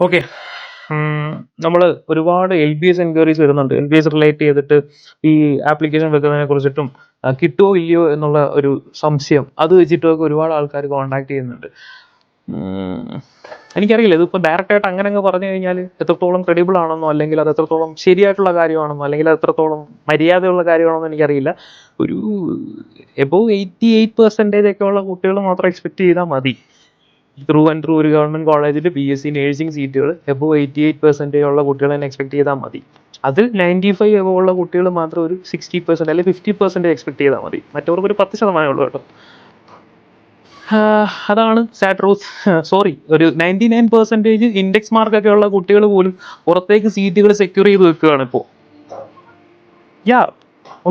Okay. നമ്മൾ ഒരുപാട് LBS enquiries വരുന്നുണ്ട്. LBS റിലേറ്റ് ചെയ്തിട്ട് ഈ ആപ്ലിക്കേഷൻ വെക്കുന്നതിനെ കുറിച്ചിട്ടും കിട്ടുമോ ഇല്ലയോ എന്നുള്ള ഒരു സംശയം അത് വെച്ചിട്ടൊക്കെ ഒരുപാട് ആൾക്കാർ കോൺടാക്ട് ചെയ്യുന്നുണ്ട്. എനിക്കറിയില്ല ഇതിപ്പോൾ ഡയറക്റ്റായിട്ട് അങ്ങനെ അങ്ങ് പറഞ്ഞു കഴിഞ്ഞാൽ എത്രത്തോളം ക്രെഡിബിൾ ആണെന്നോ അല്ലെങ്കിൽ അത് എത്രത്തോളം ശരിയായിട്ടുള്ള കാര്യമാണെന്നോ അല്ലെങ്കിൽ അത് എത്രത്തോളം മര്യാദയുള്ള കാര്യമാണെന്നോ എനിക്കറിയില്ല. ഒരു എബോവ് 88% ഒക്കെ ഉള്ള കുട്ടികൾ മാത്രം എക്സ്പെക്ട് ചെയ്താൽ മതി. ത്രൂ ആൻഡ് ത്രൂ ഒരു ഗവൺമെൻറ് കോളേജിൽ BSc നേഴ്സിംഗ് സീറ്റുകൾ എബോവ് 88% ഉള്ള കുട്ടികൾ തന്നെ എക്സ്പെക്ട് ചെയ്താൽ മതി. അതിൽ 95 എബോവ് ഉള്ള കുട്ടികൾ മാത്രം ഒരു 60% അല്ലെങ്കിൽ 50% എക്സ്പെക്ട് ചെയ്താൽ മതി. മറ്റവർക്ക് ഒരു 10% ഉള്ളൂ കേട്ടോ. അതാണ് സാഡ് ട്രൂത്ത്. സോറി, ഒരു 99% ഇൻഡെക്സ് മാർക്കൊക്കെ ഉള്ള കുട്ടികൾ പോലും പുറത്തേക്ക് സീറ്റുകൾ സെക്യൂർ ചെയ്ത് വെക്കുകയാണ് ഇപ്പോൾ.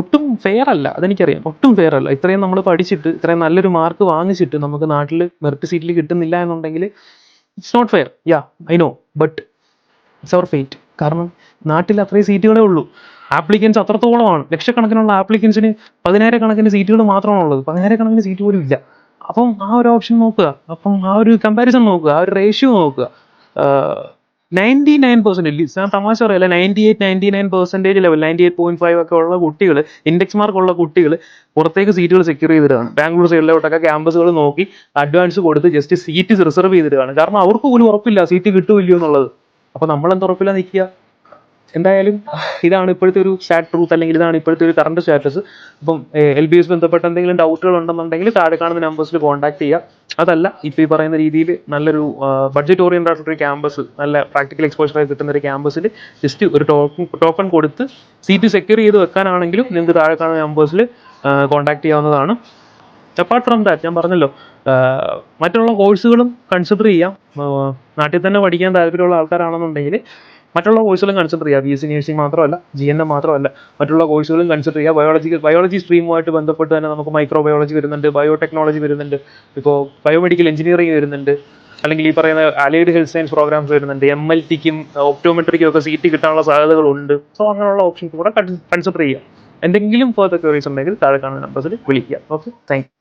ഒട്ടും ഫെയർ അല്ല, അതെനിക്കറിയാം. ഒട്ടും ഫെയർ അല്ല. ഇത്രയും നമ്മൾ പഠിച്ചിട്ട് ഇത്രയും നല്ലൊരു മാർക്ക് വാങ്ങിച്ചിട്ട് നമുക്ക് നാട്ടിൽ മെറിറ്റ് സീറ്റിൽ കിട്ടുന്നില്ല എന്നുണ്ടെങ്കിൽ it's not fair. I know, but it's our fate. കാരണം നാട്ടിൽ അത്രയും സീറ്റുകളേ ഉള്ളൂ. ആപ്ലിക്കൻസ് അത്രത്തോളമാണ്. ലക്ഷക്കണക്കിനുള്ള ആപ്ലിക്കൻസിന് 10,000 കണക്കിന് സീറ്റുകൾ മാത്രമാണ് ഉള്ളത്. 10,000 കണക്കിന് സീറ്റ് പോലും ഇല്ല. അപ്പം ആ ഒരു ഓപ്ഷൻ നോക്കുക, അപ്പം ആ ഒരു കമ്പാരിസൺ നോക്കുക, ആ ഒരു റേഷ്യോ നോക്കുക. 99%, ഞാൻ തമാശ പറയല്ല, 99% ലെവൽ 98.5 ഒക്കെ ഉള്ള കുട്ടികൾ, ഇൻഡെക്സ് മാർക്കുള്ള കുട്ടികൾ പുറത്തേക്ക് സീറ്റുകൾ സെക്യൂർ ചെയ്തിട്ടാണ്. ബാംഗ്ലൂർ സൈഡിലോട്ടൊക്കെ ക്യാമ്പസുകൾ നോക്കി അഡ്വാൻസ് കൊടുത്ത് ജസ്റ്റ് സീറ്റ് റിസർവ് ചെയ്തിട്ടാണ്. കാരണം അവർക്ക് പോലും ഉറപ്പില്ല സീറ്റ് കിട്ടുമില്ലയോ എന്നുള്ളത്. അപ്പോൾ നമ്മളെന്ത് ഉറപ്പില്ല നിൽക്കുക. എന്തായാലും ഇതാണ് ഇപ്പോഴത്തെ ഒരു സാഡ് ട്രൂത്ത്, അല്ലെങ്കിൽ ഇതാണ് ഇപ്പോഴത്തെ ഒരു കറണ്ട് സ്റ്റാറ്റസ്. അപ്പം LBS ബന്ധപ്പെട്ട എന്തെങ്കിലും ഡൗട്ടുകൾ ഉണ്ടെന്നുണ്ടെങ്കിൽ താഴെ കാണുന്ന നമ്പേഴ്സിൽ കോൺടാക്ട് ചെയ്യുക. അതല്ല, ഇപ്പോൾ ഈ പറയുന്ന രീതിയിൽ നല്ലൊരു ബഡ്ജറ്റ് ഓറിയൻറ്റഡ് ആയിട്ടൊരു ക്യാമ്പസ്, നല്ല പ്രാക്ടിക്കൽ എക്സ്പോഷറായി കിട്ടുന്ന ഒരു ക്യാമ്പസിൽ ജസ്റ്റ് ഒരു ടോക്കൺ കൊടുത്ത് സീറ്റ് സെക്യൂർ ചെയ്ത് വെക്കാനാണെങ്കിലും നിങ്ങൾക്ക് താഴെ കാണുന്ന നമ്പേഴ്സിൽ കോൺടാക്ട് ചെയ്യാവുന്നതാണ്. അപ്പാർട്ട് ഫ്രം ദാറ്റ്, ഞാൻ പറഞ്ഞല്ലോ, മറ്റുള്ള കോഴ്സുകളും കൺസിഡർ ചെയ്യാം. നാട്ടിൽ തന്നെ പഠിക്കാൻ താല്പര്യമുള്ള ആൾക്കാരാണെന്നുണ്ടെങ്കിൽ മറ്റുള്ള കോഴ്സുകളും കൺസിഡർ ചെയ്യുക. BSc നേഴ്സിംഗ് മാത്രമല്ല, GNM മാത്രമല്ല, മറ്റുള്ള കോഴ്സുകളും കൺസിഡർ ചെയ്യുക. ബയോളജി സ്ട്രീമുമായിട്ട് ബന്ധപ്പെട്ട് തന്നെ നമുക്ക് മൈക്രോബയോളജി വരുന്നുണ്ട്, ബയോടെക്നോളജി വരുന്നുണ്ട്, ഇപ്പോൾ ബയോമെഡിക്കൽ എഞ്ചിനീയറിംഗ് വരുന്നുണ്ട്, അല്ലെങ്കിൽ ഈ പറയുന്ന അലൈഡ് ഹെൽത്ത് സയൻസ് പ്രോഗ്രാംസ് വരുന്നുണ്ട്. MLTക്കും ഒപ്റ്റോമെട്രിക്കും ഒക്കെ സീറ്റ് കിട്ടാനുള്ള സാധ്യതകളുണ്ട്. സോ അങ്ങനെയുള്ള ഓപ്ഷൻസ് കൂടെ കൺസിഡർ ചെയ്യുക. എന്തെങ്കിലും ഫർദർ ക്വയറീസ് ഉണ്ടെങ്കിൽ താഴെ കാണുന്ന നമ്പേഴ്സിൽ വിളിക്കുക. Okay, thank you.